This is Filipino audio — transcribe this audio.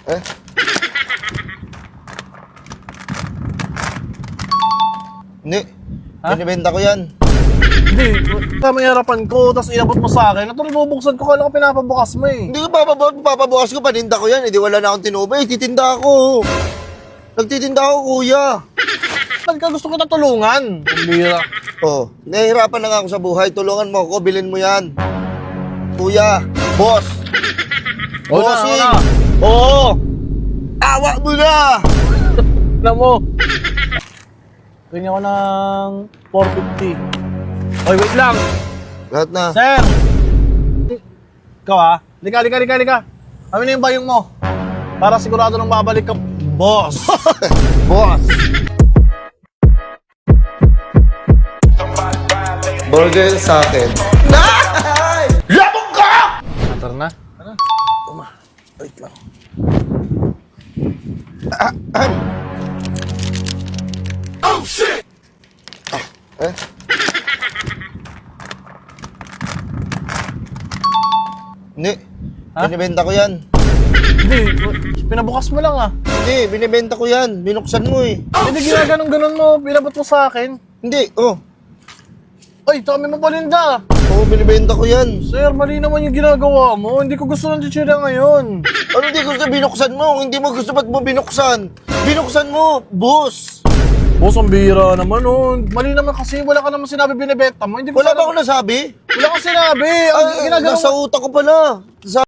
Eh? Hindi. Ha? Binibenta ko yan. Hindi, tama yung harapan ko, tapos inabot mo sa akin. Ito bubuksan ko, kala ko pinapabukas mo eh. Hindi ko papabukas ko, paninda ko yan. Hindi wala na akong tinubay. Titinda ako. Nagtitinda ako, kuya. Ba't ka gusto kita tulungan? Ang bira. Oh, nahihirapan na nga ako sa buhay. Tulungan mo ako, bilhin mo yan. Kuya, boss. Oo na, Bossing. oo na. Oo! Awa mo na! Alam mo. Tingnan ko ng 450. Oy, wait lang. Lahat na. Sir! Ikaw ha? Lika. Kami na yung bayong mo. Para sigurado nang babalik ka. Boss! Boss! Burger sa akin. Nay! Labog ka! Tara na. Wait lang. Oh, shit! Eh? Hindi. Ha? Binibenta ko yan. Hindi, pinabukas mo lang ah. Hindi, binibenta ko yan. Binuksan mo eh. Hindi ginaganon mo, pinabot mo sa akin. Hindi, oh. Ay, kami mo palinda. Oo, binibenta ko yan. Sir, mali naman yung ginagawa mo. Hindi ko gusto ng chichira ngayon. Ano hindi gusto binuksan mo? Kung hindi mo gusto, ba't mo binuksan? Binuksan mo, boss! Boss, ang bihira naman oh. Mali naman kasi, wala ka naman sinabi binibenta mo. Hindi ko Wala sana- ba ako nasabi? Wala kang sinabi. Ang ginagawa mo. Nasa utak ko pala.